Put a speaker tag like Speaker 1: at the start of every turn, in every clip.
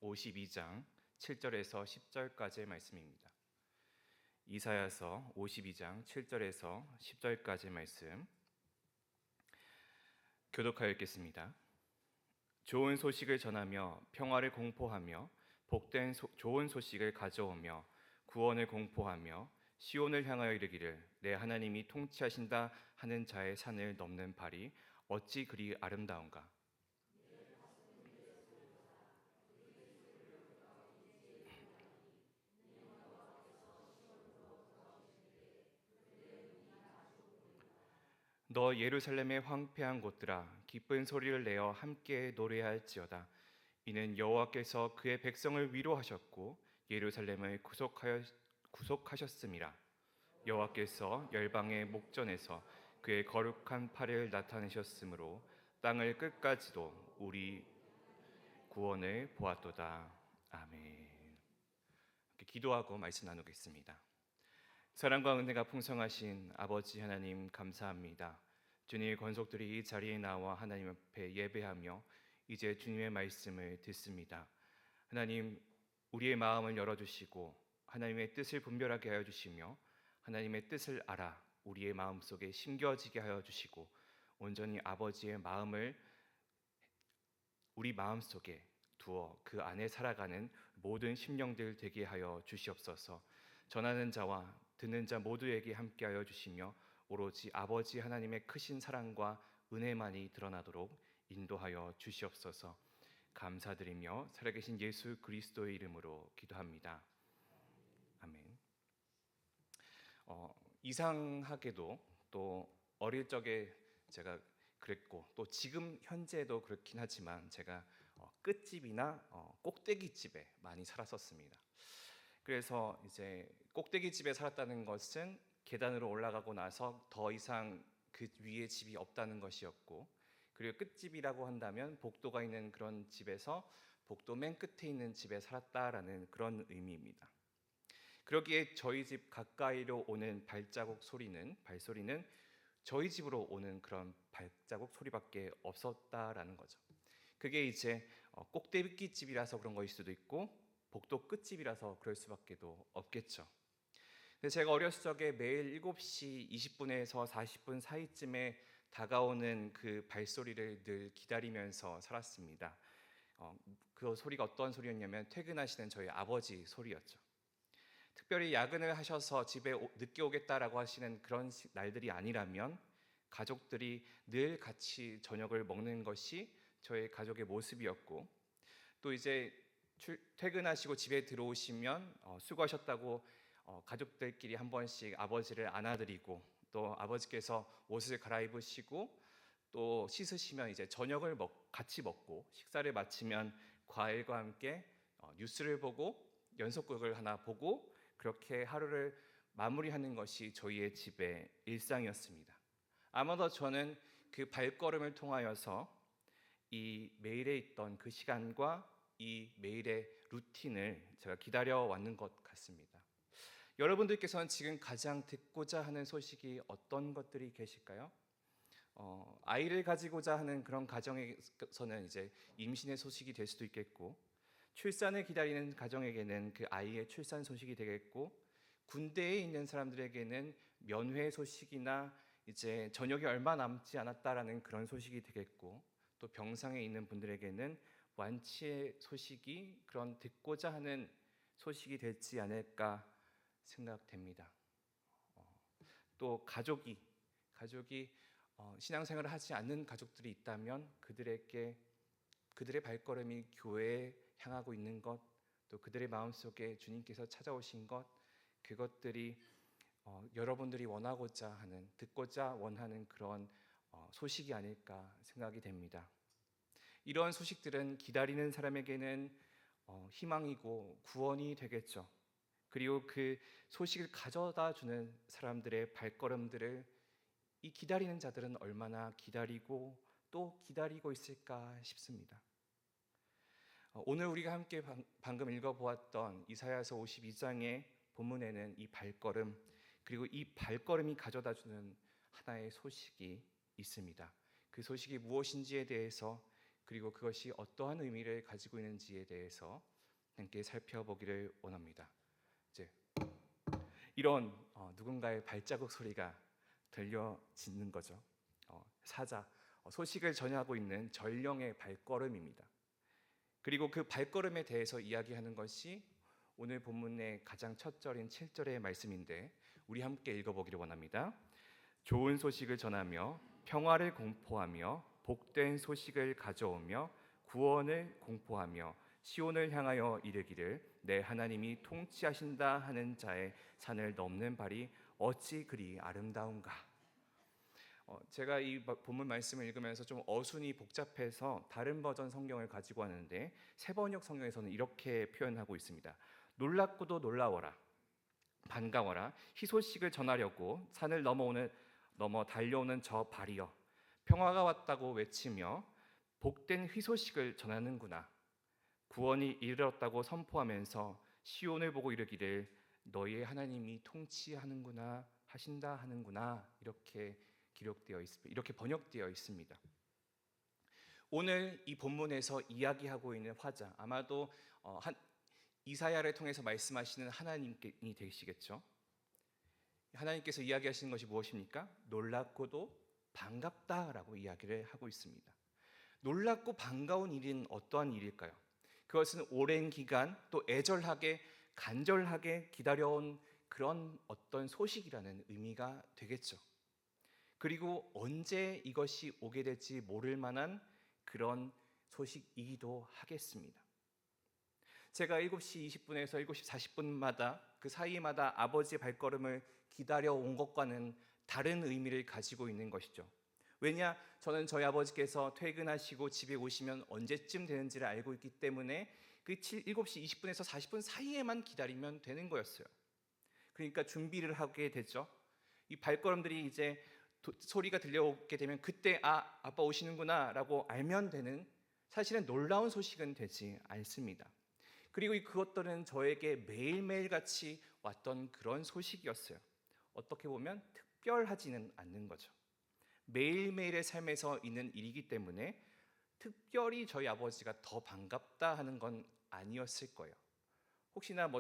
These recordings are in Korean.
Speaker 1: 52장 7절에서 10절까지의 말씀입니다. 이사야서 52장 7절에서 10절까지의 말씀 교독하여 읽겠습니다. 좋은 소식을 전하며 평화를 공포하며 복된 좋은 소식을 가져오며 구원을 공포하며 시온을 향하여 이르기를 내 하나님이 통치하신다 하는 자의 산을 넘는 발이 어찌 그리 아름다운가. 너 예루살렘의 황폐한 곳들아 기쁜 소리를 내어 함께 노래할지어다. 이는 여호와께서 그의 백성을 위로하셨고 예루살렘을 구속하셨음이라. 여호와께서 열방의 목전에서 그의 거룩한 팔을 나타내셨으므로 땅을 끝까지도 우리 구원을 보았도다. 아멘. 이렇게 기도하고 말씀 나누겠습니다. 사랑과 은혜가 풍성하신 아버지 하나님 감사합니다. 주님의 권속들이 이 자리에 나와 하나님 앞에 예배하며 이제 주님의 말씀을 듣습니다. 하나님, 우리의 마음을 열어주시고 하나님의 뜻을 분별하게 하여 주시며 하나님의 뜻을 알아 우리의 마음속에 심겨지게 하여 주시고 온전히 아버지의 마음을 우리 마음속에 두어 그 안에 살아가는 모든 심령들 되게 하여 주시옵소서. 전하는 자와 듣는 자 모두에게 함께하여 주시며 오로지 아버지 하나님의 크신 사랑과 은혜만이 드러나도록 인도하여 주시옵소서. 감사드리며 살아계신 예수 그리스도의 이름으로 기도합니다. 아멘. 이상하게도 또 어릴 적에 제가 그랬고 또 지금 현재도 그렇긴 하지만 제가 끝집이나 꼭대기집에 많이 살았었습니다. 그래서 이제 꼭대기집에 살았다는 것은 계단으로 올라가고 나서 더 이상 그 위에 집이 없다는 것이었고, 그리고 끝집이라고 한다면 복도가 있는 그런 집에서 복도 맨 끝에 있는 집에 살았다라는 그런 의미입니다. 그러기에 저희 집 가까이로 오는 발소리는 저희 집으로 오는 그런 발자국 소리밖에 없었다라는 거죠. 그게 이제 꼭대기집이라서 그런 거일 수도 있고 복도 끝집이라서 그럴 수밖에도 없겠죠. 근데 제가 어렸을 적에 매일 7시 20분에서 40분 사이쯤에 다가오는 그 발소리를 늘 기다리면서 살았습니다. 그 소리가 어떤 소리였냐면 퇴근하시는 저희 아버지 소리였죠. 특별히 야근을 하셔서 집에 늦게 오겠다라고 하시는 그런 날들이 아니라면 가족들이 늘 같이 저녁을 먹는 것이 저희 가족의 모습이었고, 또 이제 퇴근하시고 집에 들어오시면 수고하셨다고 가족들끼리 한 번씩 아버지를 안아드리고 또 아버지께서 옷을 갈아입으시고 또 씻으시면 이제 저녁을 같이 먹고 식사를 마치면 과일과 함께 뉴스를 보고 연속극을 하나 보고 그렇게 하루를 마무리하는 것이 저희의 집의 일상이었습니다. 아마도 저는 그 발걸음을 통하여서 이 매일에 있던 그 시간과 이 매일의 루틴을 제가 기다려왔는 것 같습니다. 여러분들께서는 지금 가장 듣고자 하는 소식이 어떤 것들이 계실까요? 아이를 가지고자 하는 그런 가정에서는 이제 임신의 소식이 될 수도 있겠고, 출산을 기다리는 가정에게는 그 아이의 출산 소식이 되겠고, 군대에 있는 사람들에게는 면회 소식이나 이제 전역이 얼마 남지 않았다라는 그런 소식이 되겠고, 또 병상에 있는 분들에게는 완치의 소식이 그런 듣고자 하는 소식이 되지 않을까 생각됩니다. 또 가족이 신앙생활을 하지 않는 가족들이 있다면 그들의 발걸음이 교회에 향하고 있는 것, 또 그들의 마음속에 주님께서 찾아오신 것, 그것들이 여러분들이 원하고자 하는, 듣고자 원하는 그런 소식이 아닐까 생각이 됩니다. 이러한 소식들은 기다리는 사람에게는 희망이고 구원이 되겠죠. 그리고 그 소식을 가져다 주는 사람들의 발걸음들을 이 기다리는 자들은 얼마나 기다리고 또 기다리고 있을까 싶습니다. 오늘 우리가 함께 방금 읽어보았던 이사야서 52장의 본문에는 이 발걸음, 그리고 이 발걸음이 가져다 주는 하나의 소식이 있습니다. 그 소식이 무엇인지에 대해서 그리고 그것이 어떠한 의미를 가지고 있는지에 대해서 함께 살펴보기를 원합니다. 이제 이런 누군가의 발자국 소리가 들려지는 거죠. 소식을 전하고 있는 전령의 발걸음입니다. 그리고 그 발걸음에 대해서 이야기하는 것이 오늘 본문의 가장 첫 절인 7절의 말씀인데 우리 함께 읽어보기를 원합니다. 좋은 소식을 전하며 평화를 공포하며 복된 소식을 가져오며 구원을 공포하며 시온을 향하여 이르기를 내 하나님이 통치하신다 하는 자의 산을 넘는 발이 어찌 그리 아름다운가. 제가 이 본문 말씀을 읽으면서 좀 어순이 복잡해서 다른 버전 성경을 가지고 왔는데 세번역 성경에서는 이렇게 표현하고 있습니다. 놀랍고도 놀라워라, 반가워라, 희소식을 전하려고 산을 넘어 달려오는 저 발이여, 평화가 왔다고 외치며 복된 희소식을 전하는구나. 구원이 이르렀다고 선포하면서 시온을 보고 이르기를 너희의 하나님이 통치하는구나 하신다 하는구나. 이렇게 기록되어 있습니다. 이렇게 번역되어 있습니다. 오늘 이 본문에서 이야기하고 있는 화자, 아마도 이사야를 통해서 말씀하시는 하나님이 되시겠죠. 하나님께서 이야기하시는 것이 무엇입니까? 놀랍고도 반갑다라고 이야기를 하고 있습니다. 놀랍고 반가운 일은 어떠한 일일까요? 그것은 오랜 기간 또 애절하게 간절하게 기다려온 그런 어떤 소식이라는 의미가 되겠죠. 그리고 언제 이것이 오게 될지 모를 만한 그런 소식이기도 하겠습니다. 제가 7시 20분에서 7시 40분마다 그 사이마다 아버지의 발걸음을 기다려온 것과는 다른 의미를 가지고 있는 것이죠. 왜냐? 저는 저희 아버지께서 퇴근하시고 집에 오시면 언제쯤 되는지를 알고 있기 때문에 그 7시 20분에서 40분 사이에만 기다리면 되는 거였어요. 그러니까 준비를 하게 되죠. 이 발걸음들이 이제 소리가 들려오게 되면 그때 아빠 오시는구나 라고 알면 되는, 사실은 놀라운 소식은 되지 않습니다. 그리고 그것들은 저에게 매일매일 같이 왔던 그런 소식이었어요. 어떻게 보면 특별하지는 않는 거죠. 매일매일의 삶에서 있는 일이기 때문에 특별히 저희 아버지가 더 반갑다 하는 건 아니었을 거예요. 혹시나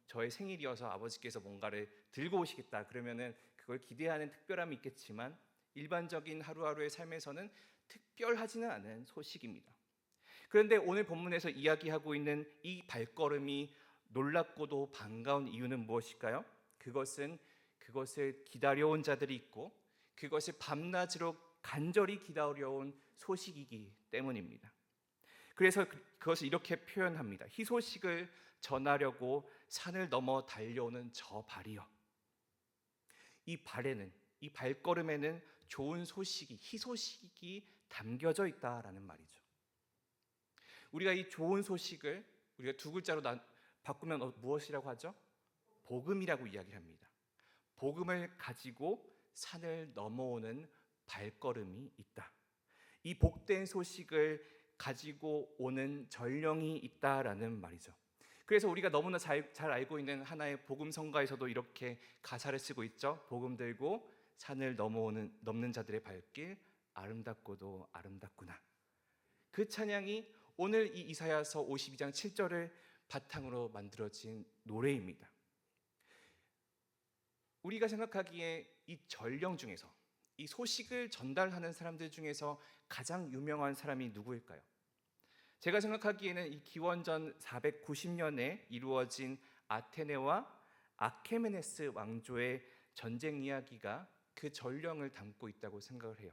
Speaker 1: 저의 생일이어서 아버지께서 뭔가를 들고 오시겠다 그러면은 그걸 기대하는 특별함이 있겠지만 일반적인 하루하루의 삶에서는 특별하지는 않은 소식입니다. 그런데 오늘 본문에서 이야기하고 있는 이 발걸음이 놀랍고도 반가운 이유는 무엇일까요? 그것을 기다려온 자들이 있고 그것을 밤낮으로 간절히 기다려온 소식이기 때문입니다. 그래서 그것을 이렇게 표현합니다. 희소식을 전하려고 산을 넘어 달려오는 저 발이여. 이 발에는, 이 발걸음에는 좋은 소식이, 희소식이 담겨져 있다라는 말이죠. 우리가 이 좋은 소식을 우리가 두 글자로 바꾸면 무엇이라고 하죠? 복음이라고 이야기합니다. 복음을 가지고 산을 넘어오는 발걸음이 있다. 이 복된 소식을 가지고 오는 전령이 있다라는 말이죠. 그래서 우리가 너무나 잘 알고 있는 하나의 복음 성가에서도 이렇게 가사를 쓰고 있죠. 복음 들고 산을 넘는 자들의 발길 아름답고도 아름답구나. 그 찬양이 오늘 이 이사야서 52장 7절을 바탕으로 만들어진 노래입니다. 우리가 생각하기에 이 전령 중에서, 이 소식을 전달하는 사람들 중에서 가장 유명한 사람이 누구일까요? 제가 생각하기에는 이 기원전 490년에 이루어진 아테네와 아케메네스 왕조의 전쟁 이야기가 그 전령을 담고 있다고 생각을 해요.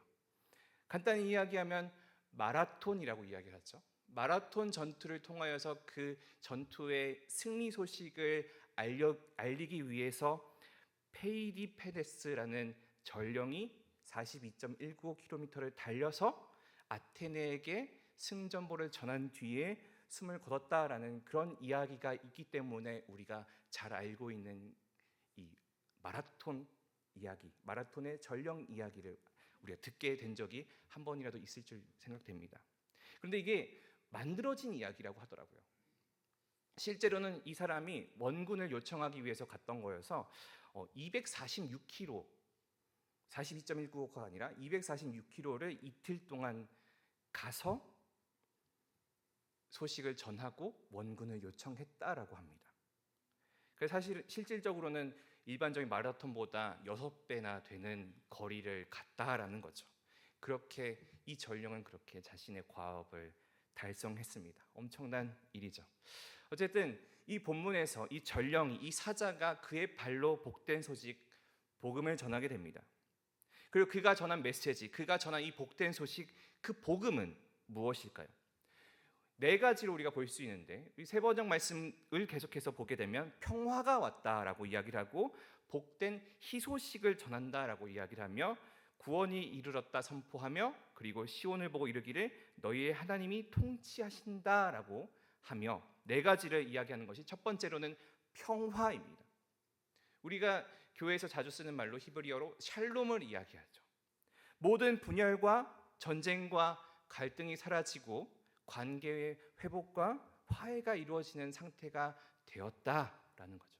Speaker 1: 간단히 이야기하면 마라톤이라고 이야기하죠. 마라톤 전투를 통하여서 그 전투의 승리 소식을 알리기 위해서 페이디페데스라는 전령이 42.195km를 달려서 아테네에게 승전보를 전한 뒤에 숨을 거뒀다라는 그런 이야기가 있기 때문에 우리가 잘 알고 있는 이 마라톤 이야기, 마라톤의 전령 이야기를 우리가 듣게 된 적이 한 번이라도 있을 줄 생각됩니다. 그런데 이게 만들어진 이야기라고 하더라고요. 실제로는 이 사람이 원군을 요청하기 위해서 갔던 거여서 246km, 42.195가 아니라 246km를 이틀 동안 가서 소식을 전하고 원군을 요청했다라고 합니다. 그래서 사실 실질적으로는 일반적인 마라톤보다 6배나 되는 거리를 갔다라는 거죠. 그렇게 이 전령은 그렇게 자신의 과업을 달성했습니다. 엄청난 일이죠. 어쨌든 이 본문에서 이 전령이, 이 사자가 그의 발로 복된 소식, 복음을 전하게 됩니다. 그리고 그가 전한 메시지, 그가 전한 이 복된 소식, 그 복음은 무엇일까요? 네 가지로 우리가 볼 수 있는데, 이 세 번역 말씀을 계속해서 보게 되면 평화가 왔다라고 이야기를 하고, 복된 희소식을 전한다라고 이야기를 하며, 구원이 이르렀다 선포하며, 그리고 시온을 보고 이르기를 너희의 하나님이 통치하신다라고 하며, 네 가지를 이야기하는 것이 첫 번째로는 평화입니다. 우리가 교회에서 자주 쓰는 말로 히브리어로 샬롬을 이야기하죠. 모든 분열과 전쟁과 갈등이 사라지고 관계의 회복과 화해가 이루어지는 상태가 되었다라는 거죠.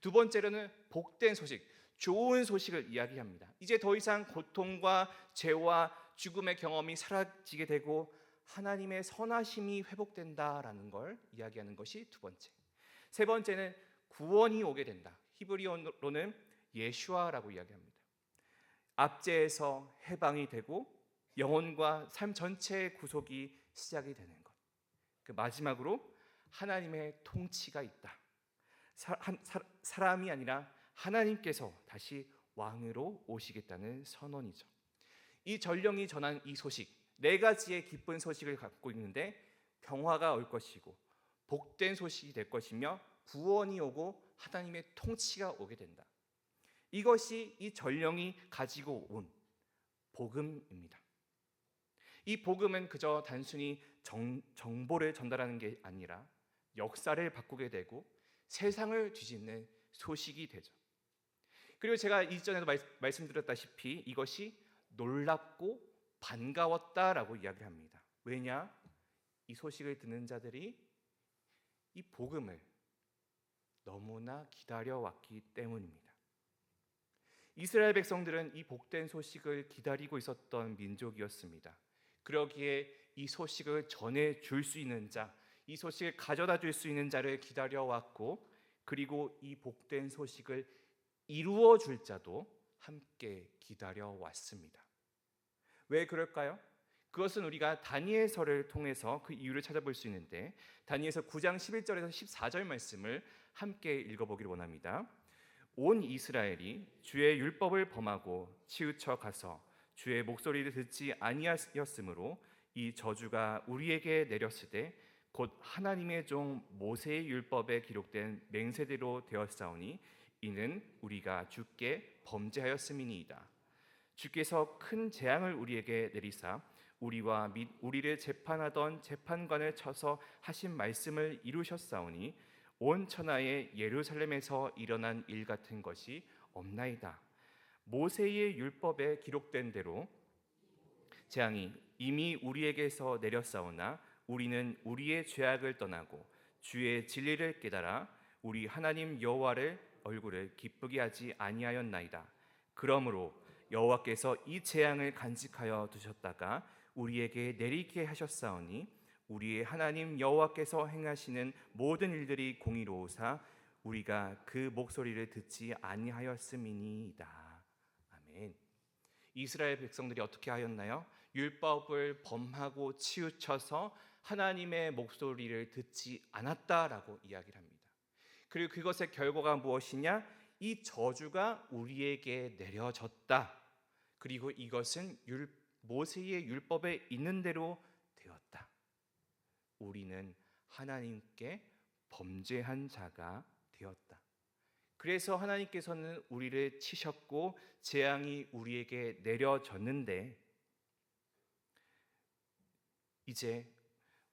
Speaker 1: 두 번째로는 복된 소식, 좋은 소식을 이야기합니다. 이제 더 이상 고통과 죄와 죽음의 경험이 사라지게 되고 하나님의 선하심이 회복된다라는 걸 이야기하는 것이 두 번째. 세 번째는 구원이 오게 된다. 히브리어로는 예슈아라고 이야기합니다. 압제에서 해방이 되고 영혼과 삶 전체의 구속이 시작이 되는 것. 그 마지막으로 하나님의 통치가 있다. 사람이 아니라 하나님께서 다시 왕으로 오시겠다는 선언이죠. 이 전령이 전한 이 소식, 네 가지의 기쁜 소식을 갖고 있는데 평화가 올 것이고 복된 소식이 될 것이며 구원이 오고 하나님의 통치가 오게 된다. 이것이 이 전령이 가지고 온 복음입니다. 이 복음은 그저 단순히 정보를 전달하는 게 아니라 역사를 바꾸게 되고 세상을 뒤집는 소식이 되죠. 그리고 제가 이전에도 말씀드렸다시피 이것이 놀랍고 반가웠다라고 이야기를 합니다. 왜냐? 이 소식을 듣는 자들이 이 복음을 너무나 기다려왔기 때문입니다. 이스라엘 백성들은 이 복된 소식을 기다리고 있었던 민족이었습니다. 그러기에 이 소식을 전해줄 수 있는 자, 이 소식을 가져다 줄 수 있는 자를 기다려왔고, 그리고 이 복된 소식을 이루어 줄 자도 함께 기다려왔습니다. 왜 그럴까요? 그것은 우리가 다니엘서를 통해서 그 이유를 찾아볼 수 있는데, 다니엘서 9장 11절에서 14절 말씀을 함께 읽어보기를 원합니다. 온 이스라엘이 주의 율법을 범하고 치우쳐 가서 주의 목소리를 듣지 아니하였으므로 이 저주가 우리에게 내렸으되 곧 하나님의 종 모세의 율법에 기록된 맹세대로 되었사오니 이는 우리가 주께 범죄하였음이니이다. 주께서 큰 재앙을 우리에게 내리사 우리와 및 우리를 재판하던 재판관을 쳐서 하신 말씀을 이루셨사오니 온 천하의 예루살렘에서 일어난 일 같은 것이 없나이다. 모세의 율법에 기록된 대로 재앙이 이미 우리에게서 내렸사오나 우리는 우리의 죄악을 떠나고 주의 진리를 깨달아 우리 하나님 여호와를 얼굴을 기쁘게 하지 아니하였나이다. 그러므로 여호와께서 이 재앙을 간직하여 두셨다가 우리에게 내리게 하셨사오니 우리의 하나님 여호와께서 행하시는 모든 일들이 공의로우사 우리가 그 목소리를 듣지 아니하였음이니이다. 아멘. 이스라엘 백성들이 어떻게 하였나요? 율법을 범하고 치우쳐서 하나님의 목소리를 듣지 않았다라고 이야기를 합니다. 그리고 그것의 결과가 무엇이냐? 이 저주가 우리에게 내려졌다. 그리고 이것은 모세의 율법에 있는 대로 되었다. 우리는 하나님께 범죄한 자가 되었다. 그래서 하나님께서는 우리를 치셨고 재앙이 우리에게 내려졌는데 이제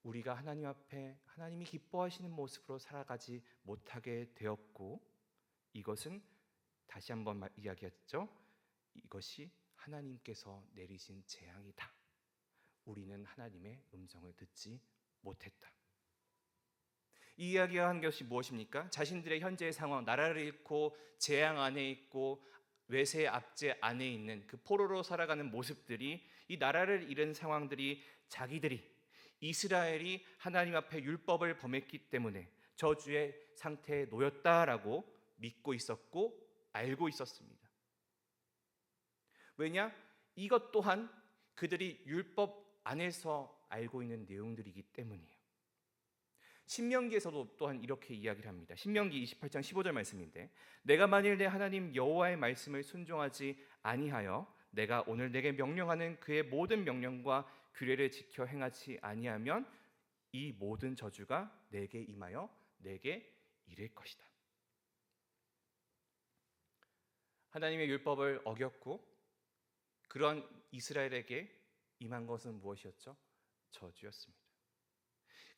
Speaker 1: 우리가 하나님 앞에 하나님이 기뻐하시는 모습으로 살아가지 못하게 되었고 이것은 다시 한번 이야기했죠. 이것이 하나님께서 내리신 재앙이다. 우리는 하나님의 음성을 듣지 못했다. 이 이야기가 한 것이 무엇입니까? 자신들의 현재의 상황, 나라를 잃고 재앙 안에 있고 외세 압제 안에 있는 그 포로로 살아가는 모습들이 이 나라를 잃은 상황들이 자기들이 이스라엘이 하나님 앞에 율법을 범했기 때문에 저주의 상태에 놓였다라고 믿고 있었고 알고 있었습니다. 왜냐? 이것 또한 그들이 율법 안에서 알고 있는 내용들이기 때문이에요. 신명기에서도 또한 이렇게 이야기를 합니다. 신명기 28장 15절 말씀인데, 내가 만일 내 하나님 여호와의 말씀을 순종하지 아니하여 내가 오늘 내게 명령하는 그의 모든 명령과 규례를 지켜 행하지 아니하면 이 모든 저주가 내게 임하여 내게 이를 것이다. 하나님의 율법을 어겼고 그런 이스라엘에게 임한 것은 무엇이었죠? 저주였습니다.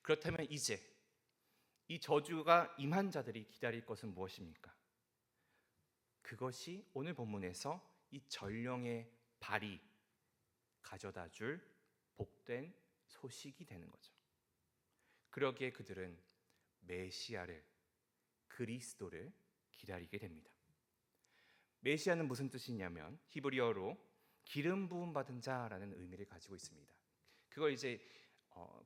Speaker 1: 그렇다면 이제 이 저주가 임한 자들이 기다릴 것은 무엇입니까? 그것이 오늘 본문에서 이 전령의 발이 가져다 줄 복된 소식이 되는 거죠. 그러기에 그들은 메시아를, 그리스도를 기다리게 됩니다. 메시아는 무슨 뜻이냐면 히브리어로 기름 부음 받은 자라는 의미를 가지고 있습니다. 그걸 이제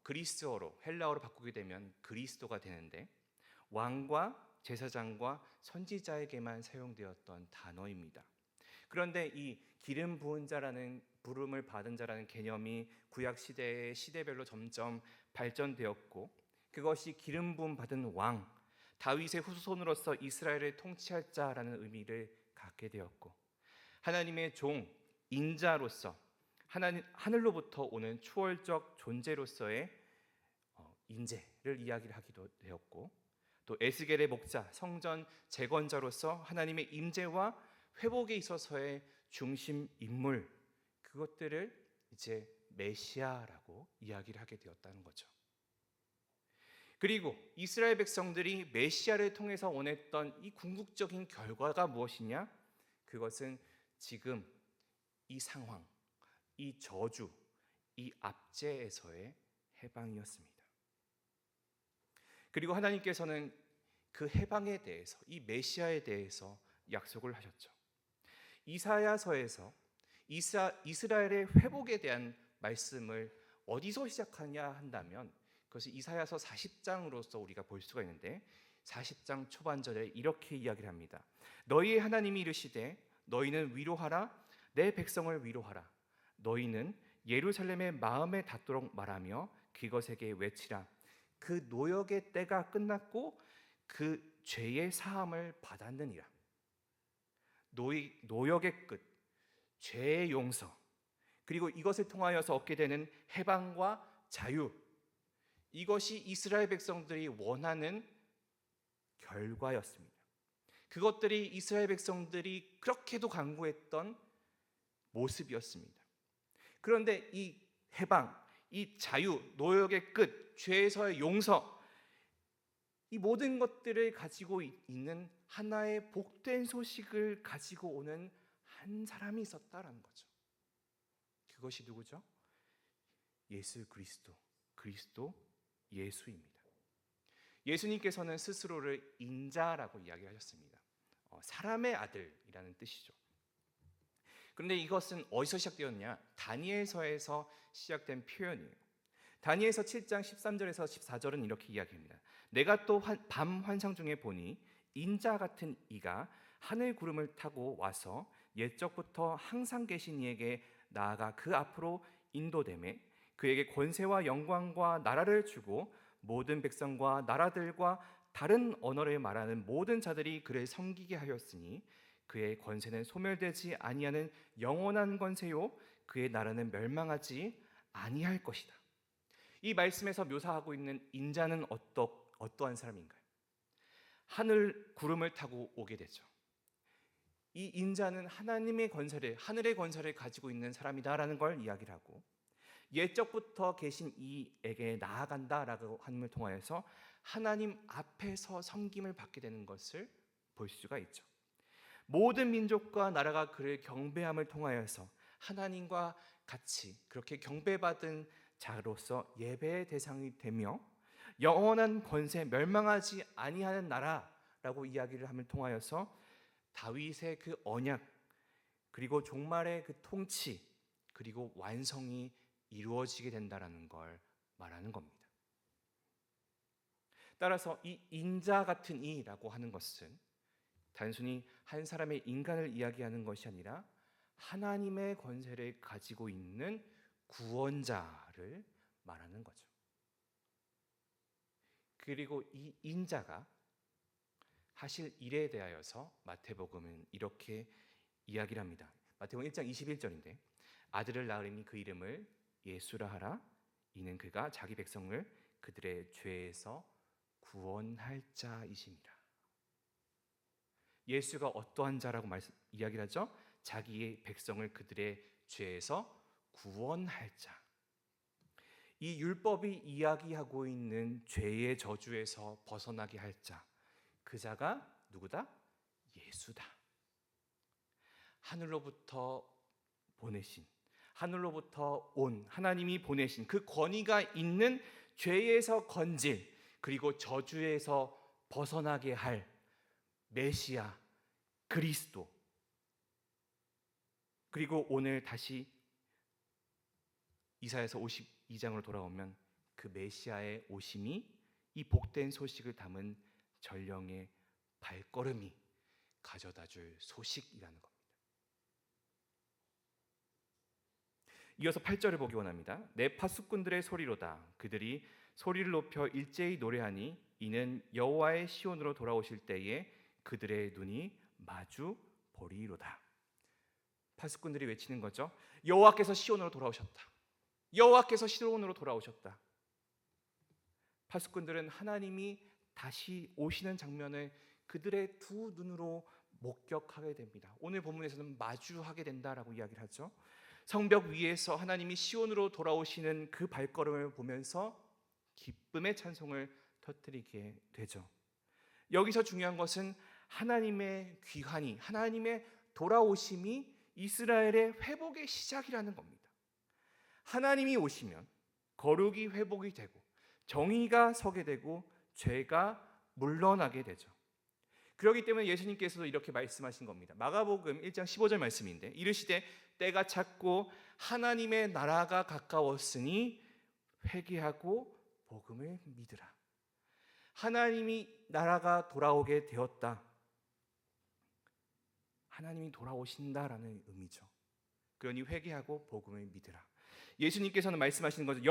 Speaker 1: 그리스어로, 헬라어로 바꾸게 되면 그리스도가 되는데, 왕과 제사장과 선지자에게만 사용되었던 단어입니다. 그런데 이 기름 부은 자라는, 부름을 받은 자라는 개념이 구약 시대의 시대별로 점점 발전되었고, 그것이 기름 부음 받은 왕, 다윗의 후손으로서 이스라엘을 통치할 자라는 의미를 갖게 되었고, 하나님의 종, 인자로서 하늘로부터 오는 초월적 존재로서의 인재를 이야기를 하기도 되었고, 또 에스겔의 목자, 성전 재건자로서 하나님의 임재와 회복에 있어서의 중심 인물, 그것들을 이제 메시아라고 이야기를 하게 되었다는 거죠. 그리고 이스라엘 백성들이 메시아를 통해서 원했던 이 궁극적인 결과가 무엇이냐? 그것은 지금 이 상황, 이 저주, 이 압제에서의 해방이었습니다. 그리고 하나님께서는 그 해방에 대해서, 이 메시아에 대해서 약속을 하셨죠. 이사야서에서 이스라엘의 회복에 대한 말씀을 어디서 시작하냐 한다면 그것이 이사야서 40장으로서 우리가 볼 수가 있는데, 40장 초반절에 이렇게 이야기를 합니다. 너희의 하나님이 이르시되 너희는 위로하라, 내 백성을 위로하라. 너희는 예루살렘의 마음에 닿도록 말하며 그것에게 외치라. 그 노역의 때가 끝났고 그 죄의 사함을 받았느니라. 노역의 끝, 죄의 용서, 그리고 이것을 통하여서 얻게 되는 해방과 자유, 이것이 이스라엘 백성들이 원하는 결과였습니다. 그것들이 이스라엘 백성들이 그렇게도 간구했던 모습이었습니다. 그런데 이 해방, 이 자유, 노역의 끝, 죄에서의 용서, 이 모든 것들을 가지고 있는 하나의 복된 소식을 가지고 오는 한 사람이 있었다라는 거죠. 그것이 누구죠? 예수 그리스도, 그리스도 예수입니다. 예수님께서는 스스로를 인자라고 이야기하셨습니다. 사람의 아들이라는 뜻이죠. 그런데 이것은 어디서 시작되었냐? 다니엘서에서 시작된 표현이에요. 다니엘서 7장 13절에서 14절은 이렇게 이야기합니다. 내가 또 밤 환상 중에 보니 인자 같은 이가 하늘 구름을 타고 와서 옛적부터 항상 계신 이에게 나아가 그 앞으로 인도되매 그에게 권세와 영광과 나라를 주고 모든 백성과 나라들과 다른 언어를 말하는 모든 자들이 그를 섬기게 하였으니 그의 권세는 소멸되지 아니하는 영원한 권세요 그의 나라는 멸망하지 아니할 것이다. 이 말씀에서 묘사하고 있는 인자는 어떠한 사람인가요? 하늘 구름을 타고 오게 되죠. 이 인자는 하나님의 권세를, 하늘의 권세를 가지고 있는 사람이다라는 걸 이야기를 하고, 옛적부터 계신 이에게 나아간다라고 함을 통하여서 하나님 앞에서 섬김을 받게 되는 것을 볼 수가 있죠. 모든 민족과 나라가 그를 경배함을 통하여서 하나님과 같이 그렇게 경배받은 자로서 예배의 대상이 되며 영원한 권세, 멸망하지 아니하는 나라라고 이야기를 함을 통하여서 다윗의 그 언약, 그리고 종말의 그 통치, 그리고 완성이 이루어지게 된다라는 걸 말하는 겁니다. 따라서 이 인자 같은 이라고 하는 것은 단순히 한 사람의 인간을 이야기하는 것이 아니라 하나님의 권세를 가지고 있는 구원자를 말하는 거죠. 그리고 이 인자가 하실 일에 대하여서 마태복음은 이렇게 이야기를 합니다. 마태복음 1장 21절인데 아들을 낳으리니 그 이름을 예수라 하라. 이는 그가 자기 백성을 그들의 죄에서 구원할 자이심이라. 예수가 어떠한 자라고 이야기를 하죠? 자기의 백성을 그들의 죄에서 구원할 자. 이 율법이 이야기하고 있는 죄의 저주에서 벗어나게 할 자. 그 자가 누구다? 예수다. 하늘로부터 보내신, 하늘로부터 온 하나님이 보내신 그 권위가 있는 죄에서 건질, 그리고 저주에서 벗어나게 할 메시아 그리스도. 그리고 오늘 다시 이사야서 52장으로 돌아오면 그 메시아의 오심이 이 복된 소식을 담은 전령의 발걸음이 가져다줄 소식이라는 겁니다. 이어서 8절을 보기 원합니다. 내 파수꾼들의 소리로다. 그들이 소리를 높여 일제히 노래하니 이는 여호와의 시온으로 돌아오실 때에 그들의 눈이 마주 보리로다. 파수꾼들이 외치는 거죠. 여호와께서 시온으로 돌아오셨다. 여호와께서 시온으로 돌아오셨다. 파수꾼들은 하나님이 다시 오시는 장면을 그들의 두 눈으로 목격하게 됩니다. 오늘 본문에서는 마주하게 된다라고 이야기를 하죠. 성벽 위에서 하나님이 시온으로 돌아오시는 그 발걸음을 보면서 기쁨의 찬송을 터뜨리게 되죠. 여기서 중요한 것은 하나님의 귀환이, 하나님의 돌아오심이 이스라엘의 회복의 시작이라는 겁니다. 하나님이 오시면 거룩이 회복이 되고 정의가 서게 되고 죄가 물러나게 되죠. 그렇기 때문에 예수님께서도 이렇게 말씀하신 겁니다. 마가복음 1장 15절 말씀인데 이르시되 때가 찼고 하나님의 나라가 가까웠으니 회개하고 복음을 믿으라. 하나님이 나라가 돌아오게 되었다. 하나님이 돌아오신다라는 의미죠. 그러니 회개하고 복음을 믿으라. 예수님께서는 말씀하시는 거죠.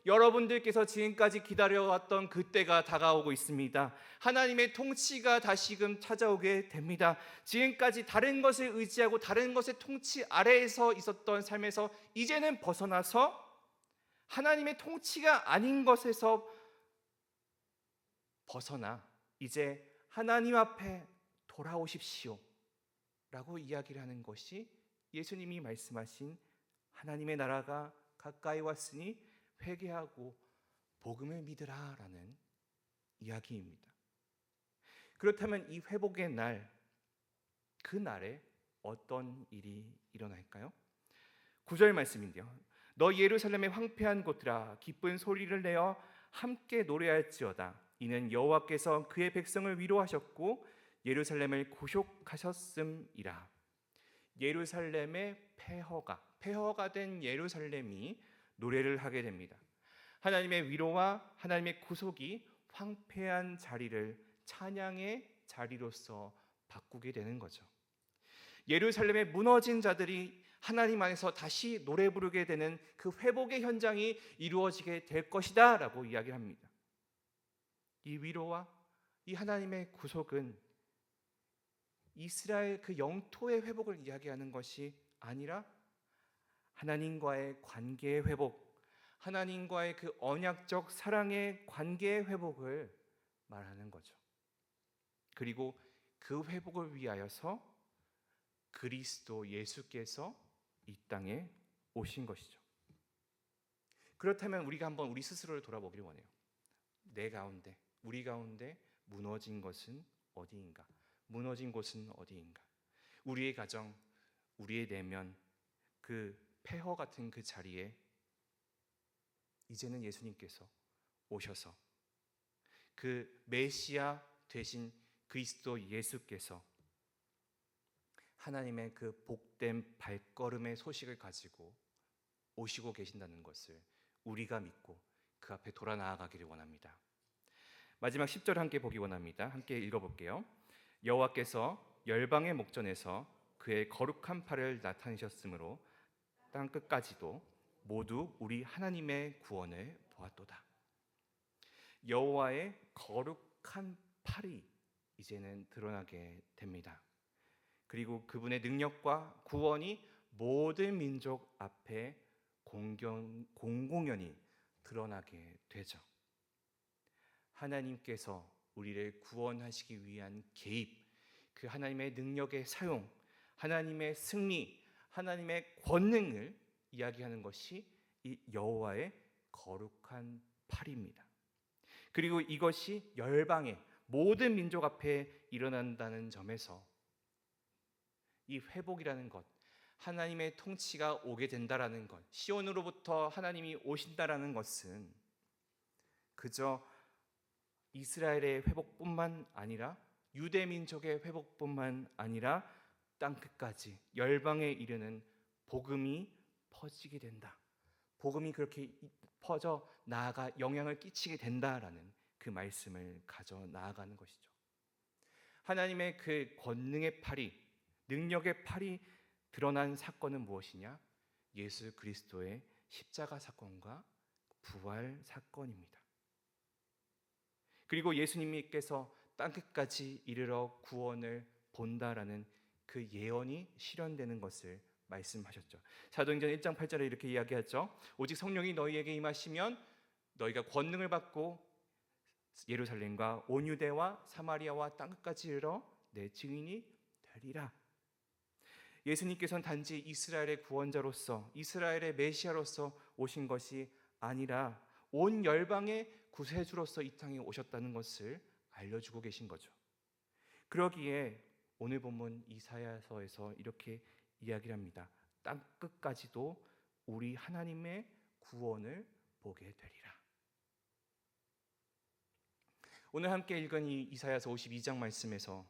Speaker 1: 여러분들께서 지금까지 기다려왔던 그때가 다가오고 있습니다. 하나님의 통치가 다시금 찾아오게 됩니다. 지금까지 다른 것을 의지하고 다른 것의 통치 아래에서 있었던 삶에서 이제는 벗어나서 하나님의 통치가 아닌 것에서 벗어나 이제 하나님 앞에 돌아오십시오 라고 이야기를 하는 것이 예수님이 말씀하신 하나님의 나라가 가까이 왔으니 회개하고 복음을 믿으라 라는 이야기입니다. 그렇다면 이 회복의 날, 그 날에 어떤 일이 일어날까요? 9절 말씀인데요. 너 예루살렘의 황폐한 곳들아 기쁜 소리를 내어 함께 노래할지어다. 이는 여호와께서 그의 백성을 위로하셨고 예루살렘을 구속하셨음이라. 예루살렘의 폐허가 된 예루살렘이 노래를 하게 됩니다. 하나님의 위로와 하나님의 구속이 황폐한 자리를 찬양의 자리로서 바꾸게 되는 거죠. 예루살렘의 무너진 자들이 하나님 안에서 다시 노래 부르게 되는 그 회복의 현장이 이루어지게 될 것이다 라고 이야기를 합니다. 이 위로와 이 하나님의 구속은 이스라엘 그 영토의 회복을 이야기하는 것이 아니라 하나님과의 관계의 회복, 하나님과의 그 언약적 사랑의 관계의 회복을 말하는 거죠. 그리고 그 회복을 위하여서 그리스도 예수께서 이 땅에 오신 것이죠. 그렇다면 우리가 한번 우리 스스로를 돌아보기를 원해요. 내 가운데, 우리 가운데 무너진 것은 어디인가? 무너진 곳은 어디인가? 우리의 가정, 우리의 내면, 그 폐허 같은 그 자리에 이제는 예수님께서 오셔서 그 메시아 되신 그리스도 예수께서 하나님의 그 복된 발걸음의 소식을 가지고 오시고 계신다는 것을 우리가 믿고 그 앞에 돌아 나아가기를 원합니다. 마지막 10절 함께 보기 원합니다. 함께 읽어볼게요. 여호와께서 열방의 목전에서 그의 거룩한 팔을 나타내셨으므로 땅 끝까지도 모두 우리 하나님의 구원을 보았도다. 여호와의 거룩한 팔이 이제는 드러나게 됩니다. 그리고 그분의 능력과 구원이 모든 민족 앞에 공공연히 드러나게 되죠. 하나님께서 우리를 구원하시기 위한 개입, 그 하나님의 능력의 사용, 하나님의 승리, 하나님의 권능을 이야기하는 것이 이 여호와의 거룩한 팔입니다. 그리고 이것이 열방의 모든 민족 앞에 일어난다는 점에서 이 회복이라는 것, 하나님의 통치가 오게 된다라는 것, 시온으로부터 하나님이 오신다라는 것은 그저 이스라엘의 회복뿐만 아니라 유대 민족의 회복뿐만 아니라 땅 끝까지 열방에 이르는 복음이 퍼지게 된다. 복음이 그렇게 퍼져 나아가 영향을 끼치게 된다라는 그 말씀을 가져 나아가는 것이죠. 하나님의 그 권능의 팔이, 능력의 팔이 드러난 사건은 무엇이냐? 예수 그리스도의 십자가 사건과 부활 사건입니다. 그리고 예수님께서 땅끝까지 이르러 구원을 본다라는 그 예언이 실현되는 것을 말씀하셨죠. 사도행전 1장 8절에 이렇게 이야기하죠. 오직 성령이 너희에게 임하시면 너희가 권능을 받고 예루살렘과 온 유대와 사마리아와 땅끝까지 이르러 내 증인이 되리라. 예수님께서는 단지 이스라엘의 구원자로서, 이스라엘의 메시아로서 오신 것이 아니라 온 열방의 구세주로서 이 땅에 오셨다는 것을 알려주고 계신 거죠. 그러기에 오늘 본문 이사야서에서 이렇게 이야기를 합니다. 땅 끝까지도 우리 하나님의 구원을 보게 되리라. 오늘 함께 읽은 이 이사야서 52장 말씀에서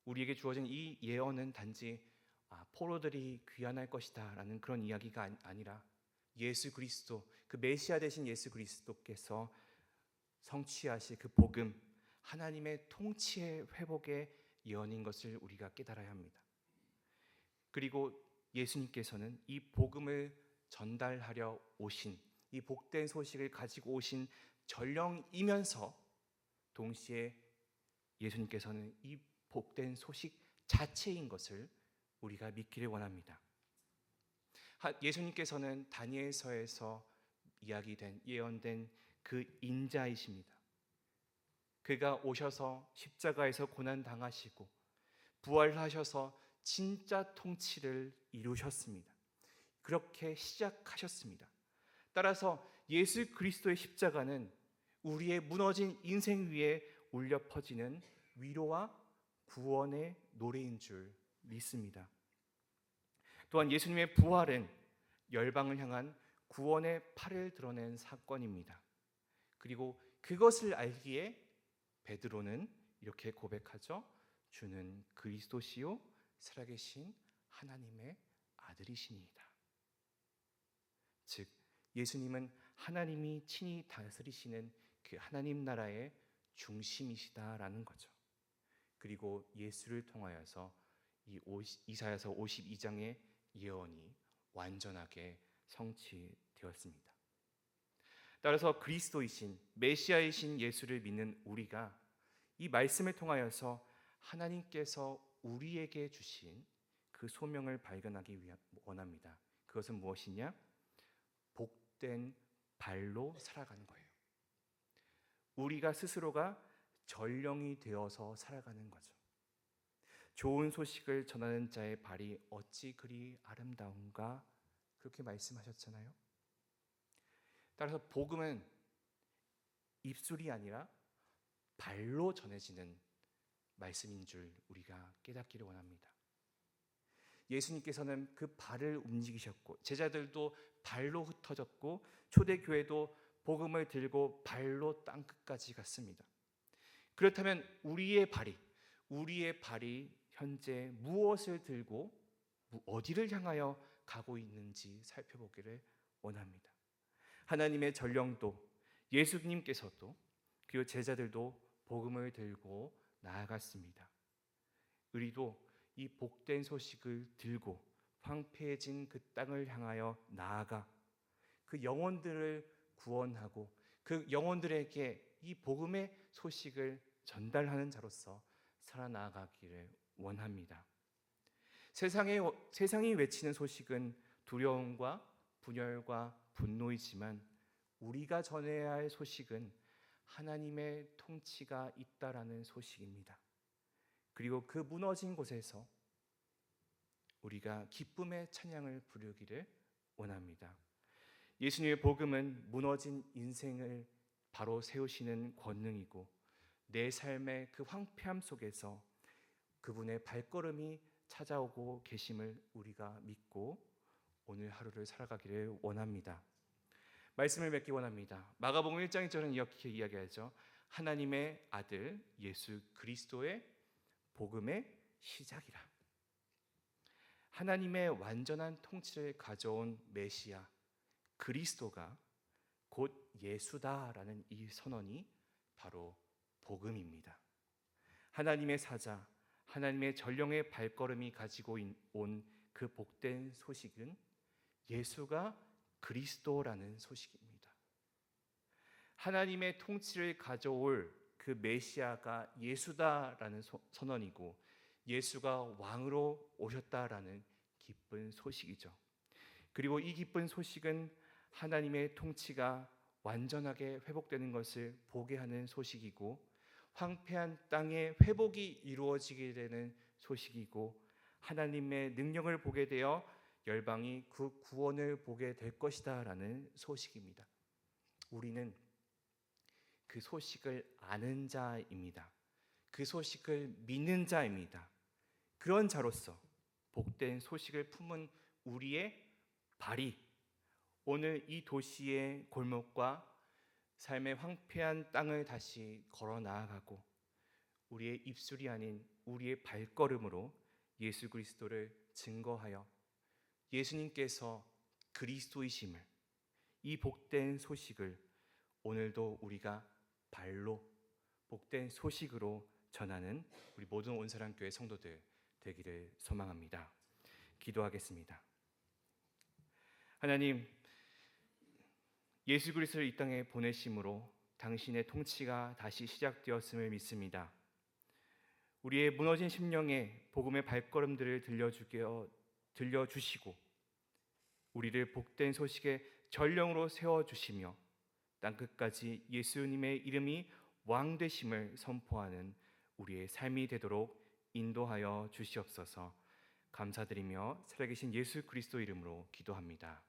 Speaker 1: 우리에게 주어진 이 예언은 단지 포로들이 귀환할 것이다 라는 그런 이야기가 아니라 예수 그리스도, 그 메시아 되신 예수 그리스도께서 성취하실 그 복음, 하나님의 통치의 회복의 예언인 것을 우리가 깨달아야 합니다. 그리고 예수님께서는 이 복음을 전달하려 오신, 이 복된 소식을 가지고 오신 전령이면서 동시에 예수님께서는 이 복된 소식 자체인 것을 우리가 믿기를 원합니다. 예수님께서는 다니엘서에서 이야기된, 예언된 그 인자이십니다. 그가 오셔서 십자가에서 고난당하시고 부활하셔서 진짜 통치를 이루셨습니다. 그렇게 시작하셨습니다. 따라서 예수 그리스도의 십자가는 우리의 무너진 인생 위에 울려 퍼지는 위로와 구원의 노래인 줄 믿습니다. 또한 예수님의 부활은 열방을 향한 구원의 팔을 드러낸 사건입니다. 그리고 그것을 알기에 베드로는 이렇게 고백하죠. 주는 그리스도시요 살아계신 하나님의 아들이시니이다. 즉 예수님은 하나님이 친히 다스리시는 그 하나님 나라의 중심이시다라는 거죠. 그리고 예수를 통하여서 이 이사야서 52장의 예언이 완전하게 성취되었습니다. 따라서 그리스도이신 메시아이신 예수를 믿는 우리가 이 말씀을 통하여서 하나님께서 우리에게 주신 그 소명을 발견하기 원합니다. 그것은 무엇이냐? 복된 발로 살아가는 거예요. 우리가 스스로가 전령이 되어서 살아가는 거죠. 좋은 소식을 전하는 자의 발이 어찌 그리 아름다운가, 그렇게 말씀하셨잖아요. 따라서 복음은 입술이 아니라 발로 전해지는 말씀인 줄 우리가 깨닫기를 원합니다. 예수님께서는 그 발을 움직이셨고 제자들도 발로 흩어졌고 초대교회도 복음을 들고 발로 땅끝까지 갔습니다. 그렇다면 우리의 발이 현재 무엇을 들고 어디를 향하여 가고 있는지 살펴보기를 원합니다. 하나님의 전령도 예수님께서도 그리고 제자들도 복음을 들고 나아갔습니다. 우리도 이 복된 소식을 들고 황폐해진 그 땅을 향하여 나아가 그 영혼들을 구원하고 그 영혼들에게 이 복음의 소식을 전달하는 자로서 살아나가기를 원합니다. 세상이 외치는 소식은 두려움과 분열과 분노이지만 우리가 전해야 할 소식은 하나님의 통치가 있다라는 소식입니다. 그리고 그 무너진 곳에서 우리가 기쁨의 찬양을 부르기를 원합니다. 예수님의 복음은 무너진 인생을 바로 세우시는 권능이고 내 삶의 그 황폐함 속에서 그분의 발걸음이 찾아오고 계심을 우리가 믿고 오늘 하루를 살아가기를 원합니다. 말씀을 맺기 원합니다. 마가복음 1장 1절은 이렇게 이야기하죠. 하나님의 아들 예수 그리스도의 복음의 시작이라. 하나님의 완전한 통치를 가져온 메시아 그리스도가 곧 예수다라는 이 선언이 바로 복음입니다. 하나님의 사자, 하나님의 전령의 발걸음이 가지고 온 그 복된 소식은 예수가 그리스도라는 소식입니다. 하나님의 통치를 가져올 그 메시아가 예수다라는 선언이고 예수가 왕으로 오셨다라는 기쁜 소식이죠. 그리고 이 기쁜 소식은 하나님의 통치가 완전하게 회복되는 것을 보게 하는 소식이고 황폐한 땅의 회복이 이루어지게 되는 소식이고 하나님의 능력을 보게 되어 열방이 그 구원을 보게 될 것이다 라는 소식입니다. 우리는 그 소식을 아는 자입니다. 그 소식을 믿는 자입니다. 그런 자로서 복된 소식을 품은 우리의 발이 오늘 이 도시의 골목과 삶의 황폐한 땅을 다시 걸어 나아가고 우리의 입술이 아닌 우리의 발걸음으로 예수 그리스도를 증거하여 예수님께서 그리스도이심을 이 복된 소식을 오늘도 우리가 발로 복된 소식으로 전하는 우리 모든 온사랑교회 성도들 되기를 소망합니다. 기도하겠습니다. 하나님, 예수 그리스도를 이 땅에 보내심으로 당신의 통치가 다시 시작되었음을 믿습니다. 우리의 무너진 심령에 복음의 발걸음들을 들려주시고 우리를 복된 소식의 전령으로 세워주시며 땅끝까지 예수님의 이름이 왕 되심을 선포하는 우리의 삶이 되도록 인도하여 주시옵소서. 감사드리며 살아계신 예수 그리스도 이름으로 기도합니다.